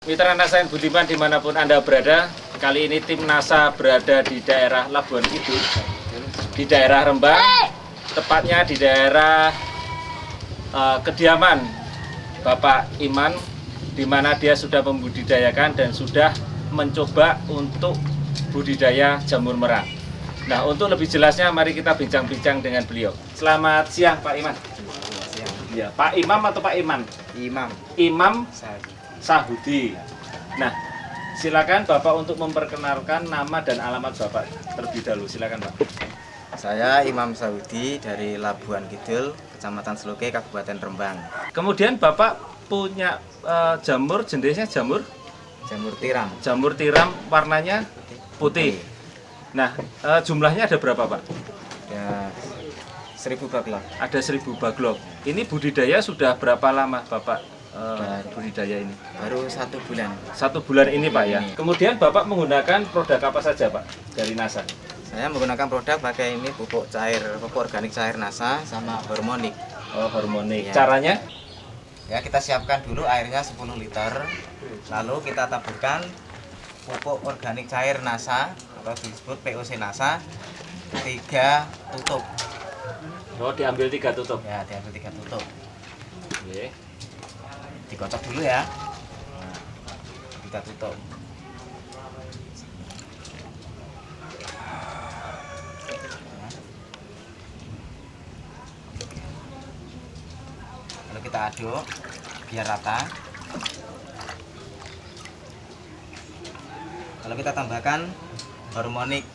Mitra NASA yang budiman dimanapun Anda berada, kali ini tim NASA berada di daerah Labuan Kidul, di daerah Rembang, tepatnya di daerah kediaman Bapak Iman, di mana dia sudah membudidayakan dan sudah mencoba untuk budidaya jamur merah. Nah, untuk lebih jelasnya, mari kita bincang-bincang dengan beliau. Selamat siang, Pak Iman. Siang. Ya, Pak Imam atau Pak Iman? Imam. Imam Sahudi. Sahudi. Nah, silakan Bapak untuk memperkenalkan nama dan alamat Bapak terlebih dahulu. Silakan, Pak. Saya Imam Sahudi dari Labuan Kidul, Kecamatan Seloke, Kabupaten Rembang. Kemudian Bapak punya jamur, jenisnya jamur Jamur tiram. Warnanya putih. Nah, jumlahnya ada berapa, Pak? Ya, 1000 baklok. Ada 1000 baglok. Ini budidaya sudah berapa lama Bapak budidaya ini? Baru 1 bulan. 1 bulan ini, Pak, ya. Kemudian Bapak menggunakan produk apa saja, Pak, dari NASA? Saya menggunakan produk pakai ini pupuk organik cair NASA sama hormonik. Oh, hormonik. Ya. Caranya? Ya, kita siapkan dulu airnya 10 liter. Lalu kita taburkan pupuk organik cair NASA atau disebut POC NASA 3 tutup. Oh, diambil 3 tutup. Ya, diambil 3 tutup. Oke. Dikocok dulu ya. Kita tutup. Lalu kita aduk biar rata. Lalu kita tambahkan hormonik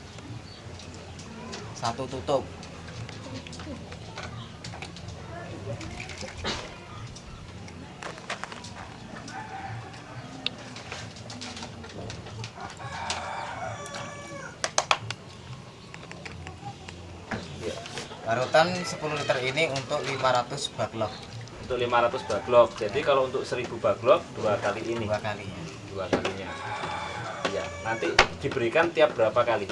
1 tutup. Parutan 10 liter ini untuk 500 baklok. Untuk 500 baglok. Jadi kalau untuk 1000 baglok 2 kali ini. 2 kali. 2 kalinya. Ya, nanti diberikan tiap berapa kali?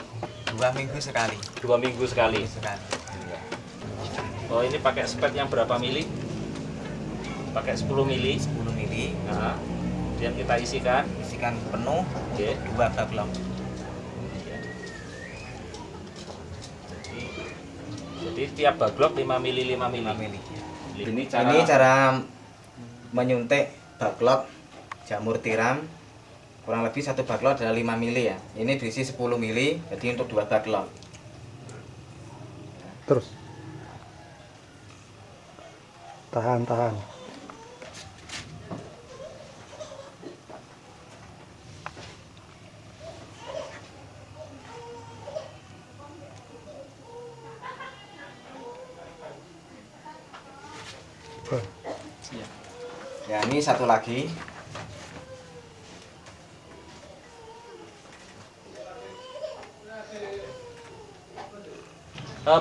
2 minggu sekali. 2 minggu sekali. Sekali. Ya. Oh, ini pakai spet yang berapa mili? Pakai 10 mili. 10 mili. Nah, kemudian kita isikan. Isikan penuh. Oke. 2 baklok. Jadi tiap baglok 5 mili 5 mili. 5 mili. Ini Ini cara menyuntik baklok jamur tiram. Kurang lebih 1 baklok adalah 5 mili ya. Ini berisi 10 mili, jadi untuk 2 baklok. Terus tahan. Ya, ini satu lagi.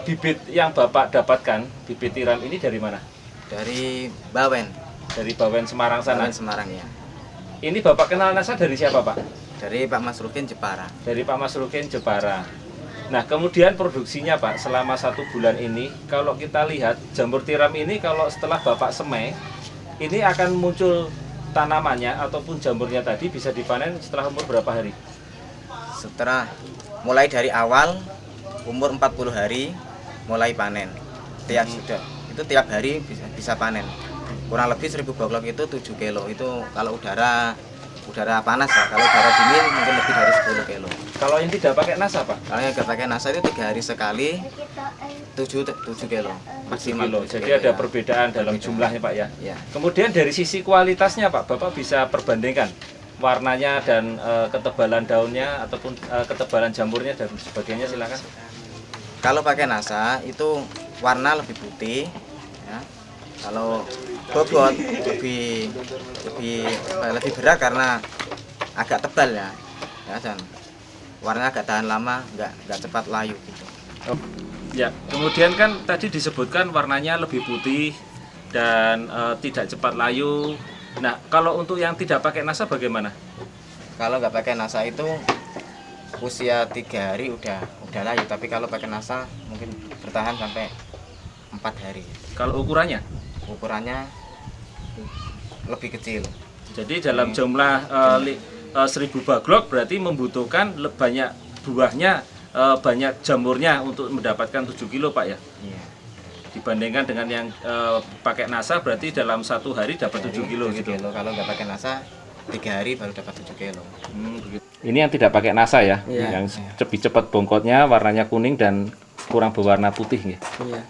Bibit yang Bapak dapatkan, bibit tiram ini dari mana? Dari Bawen. Dari Bawen Semarang sana. Bawen Semarang ya. Ini Bapak kenal NASA dari siapa, Pak? Dari Pak Masrukin Jepara. Dari Pak Masrukin Jepara. Nah, kemudian produksinya, Pak, selama 1 bulan ini, kalau kita lihat jamur tiram ini kalau setelah Bapak semai, ini akan muncul tanamannya ataupun jamurnya tadi bisa dipanen setelah umur berapa hari? Setelah mulai dari awal umur 40 hari mulai panen. Tiap hari bisa panen. Kurang lebih 1000 baklok itu 7 kilo. Itu kalau udara panas ya. Kalau udara dingin mungkin lebih dari 10 kilo. Kalau yang tidak pakai NASA, Pak? Kalau yang nggak pakai NASA itu 3 hari sekali 7 kilo maksimal. Jadi ada perbedaan dalam jumlahnya, Pak, ya? Ya. Kemudian dari sisi kualitasnya, Pak, Bapak bisa perbandingkan warnanya dan ketebalan daunnya ataupun ketebalan jamurnya dan sebagainya, silakan. Kalau pakai NASA itu warna lebih putih ya. Kalau bobot lebih berat karena agak tebal ya. Dan warnanya agak tahan lama, nggak cepat layu gitu. Oh, ya, kemudian kan tadi disebutkan warnanya lebih putih dan tidak cepat layu. Nah, kalau untuk yang tidak pakai NASA bagaimana? Kalau nggak pakai NASA itu usia 3 hari udah layu, tapi kalau pakai NASA mungkin bertahan sampai 4 hari. Kalau ukurannya? Ukurannya lebih kecil. Jadi dalam jumlah 1000 baglok berarti membutuhkan banyak buahnya, banyak jamurnya untuk mendapatkan 7 kilo Pak ya. Iya. Dibandingkan dengan yang pakai NASA berarti dalam 1 hari dapat 7 kilo 7 gitu. kilo. Kalau nggak pakai NASA 3 hari baru dapat 7 kilo. Begitu. Ini yang tidak pakai NASA ya, Iya. yang lebih cepat bongkotnya, warnanya kuning dan kurang berwarna putih ya. Iya.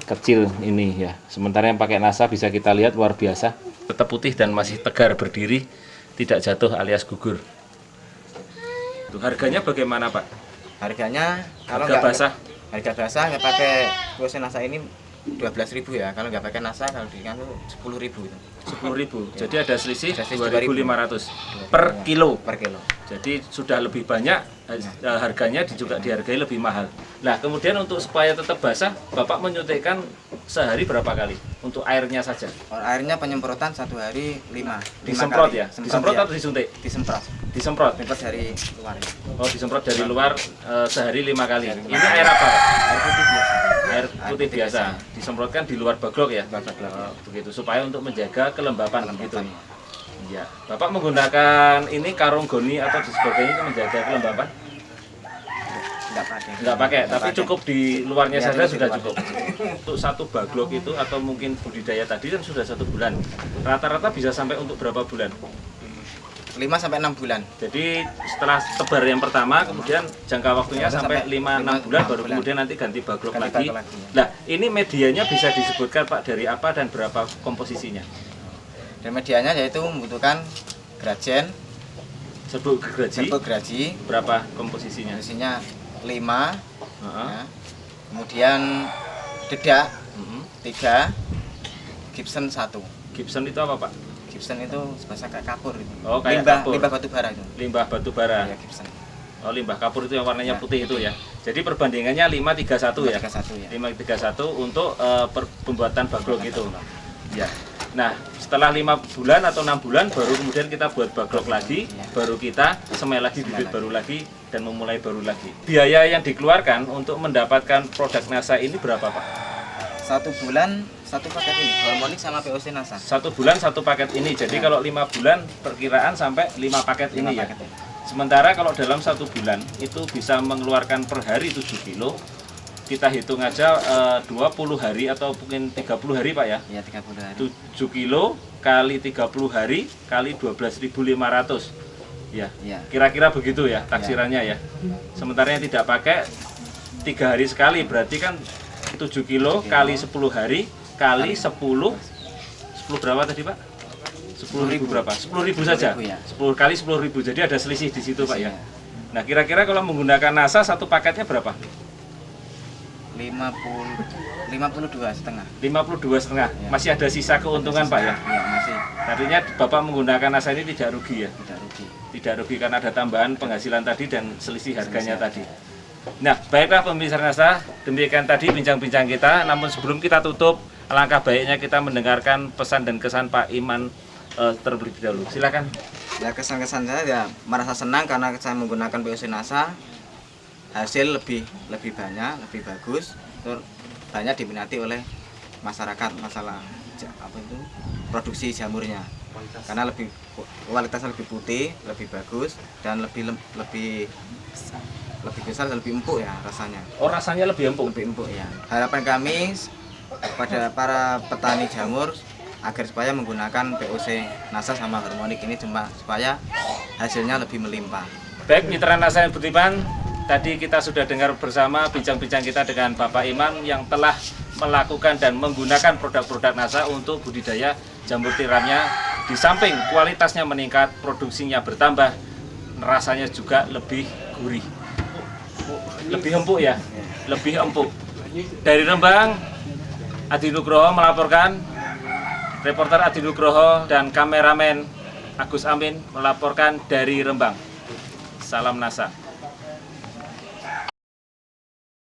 Kecil ini ya. Sementara yang pakai NASA bisa kita lihat luar biasa, tetap putih dan masih tegar berdiri, tidak jatuh alias gugur. Tuh, harganya bagaimana Pak? Harganya kalau Harga basah? harga basah nggak pakai POC NASA ini 12.000 ya. Kalau nggak pakai NASA kalau di kan 10.000 itu. 10.000. Jadi ada selisih Ada selisih 2.500 per kilo. Per kilo. Jadi sudah lebih banyak, harganya juga dihargai lebih mahal. Nah, kemudian untuk supaya tetap basah, Bapak menyuntikkan sehari berapa kali untuk airnya saja? Kalau airnya penyemprotan 1 hari 5 Disemprot kali. ya? Disemprot atau disuntik? Disemprot. Disemprot. Disemprot dari luar. Oh, disemprot dari luar sehari 5 kali. Sehari 5 Ini air apa? Air putih biasa. Air putih biasa. Disemprotkan di luar baglok ya? Baglok. Begitu supaya untuk menjaga kelembapan gitu. Kelembapan. Ya. Bapak menggunakan ini karung goni atau sebagainya itu menjaga kelembapan? Nggak pakai. Nggak pakai, tapi pakai. cukup di luarnya Ya, saja di sudah luar. cukup. Untuk 1 baglok itu atau mungkin budidaya tadi kan sudah 1 bulan. Rata-rata bisa sampai untuk berapa bulan? 5-6 bulan. Jadi setelah tebar yang pertama, kemudian jangka waktunya sampai 5-6 bulan, baru kemudian nanti ganti baglok Ganti lagi. baglok lagi, ya. Nah, ini medianya bisa disebutkan Pak dari apa dan berapa komposisinya? Dan medianya yaitu membutuhkan grajen, Serbuk gergaji, serbuk geraji, berapa komposisinya? isinya 5, Heeh. ya. Kemudian dedak Mhm. 3, Gibson 1. Gibson itu apa Pak? Gibson itu bahasa kayak kapur itu. Oh, kayak limbah, kapur. limbah batu bara itu. Limbah batu bara. Ya, Gibson. Oh, limbah kapur itu yang warnanya Ya. putih itu ya. Jadi perbandingannya 5:31 ya. 31 ya. 5:31 untuk pembuatan baglok itu. Ya. Nah, setelah 5 bulan atau 6 bulan baru kemudian kita buat baglok lagi, Ya. baru kita semai lagi bibit Semai lagi. baru lagi dan memulai baru lagi. Biaya yang dikeluarkan untuk mendapatkan produk NASA ini berapa, Pak? 1 bulan 1 paket ini, harmonik sama POC NASA. 1 bulan 1 paket ini. Jadi Ya. kalau 5 bulan perkiraan sampai 5 paket 5 ini ya. paket ini. Sementara kalau dalam 1 bulan itu bisa mengeluarkan per hari 7 kilo. Kita hitung aja 20 hari atau mungkin 30 hari Pak ya. Ya, 30 hari. 7 kilo kali 30 hari kali 12.500. Ya. Ya. Kira-kira begitu ya taksirannya ya. Sementara yang tidak pakai 3 hari sekali berarti kan 7 kilo kali 10 hari kali 10 berapa tadi Pak? 10.000 berapa? 10.000 saja. 10.000 ya. 10 kali 10.000. Jadi ada selisih di situ Pak ya. Iya. Nah, kira-kira kalau menggunakan NASA satu paketnya berapa? 52,5. 52,5. Ya. Masih ada sisa keuntungan Pak ya. Iya, masih Artinya Bapak menggunakan NASA ini tidak rugi ya. tidak rugi. Tidak rugi karena ada tambahan penghasilan tadi dan selisih harganya tadi. Nah, baiklah pemirsa NASA, demikian tadi bincang-bincang kita. Namun sebelum kita tutup, alangkah baiknya kita mendengarkan pesan dan kesan Pak Iman terlebih dahulu. Silakan. Ya, kesan-kesan saya ya merasa senang karena saya menggunakan POC NASA. Hasil lebih banyak, lebih bagus, terus banyak diminati oleh masyarakat masalah apa itu produksi jamurnya. Karena kualitasnya lebih putih, lebih bagus dan lebih besar dan lebih empuk ya rasanya. Oh, rasanya lebih empuk. Lebih empuk ya. Harapan kami pada para petani jamur agar supaya menggunakan POC NASA sama harmonik ini supaya hasilnya lebih melimpah. Baik, mitra NASA yang beriman, tadi kita sudah dengar bersama bincang-bincang kita dengan Bapak Iman yang telah melakukan dan menggunakan produk-produk NASA untuk budidaya jamur tiramnya. Di samping kualitasnya meningkat, produksinya bertambah, rasanya juga lebih gurih. Lebih empuk ya, lebih empuk. Dari Rembang, Adi Nugroho melaporkan, reporter Adi Nugroho dan kameramen Agus Amin melaporkan dari Rembang. Salam NASA.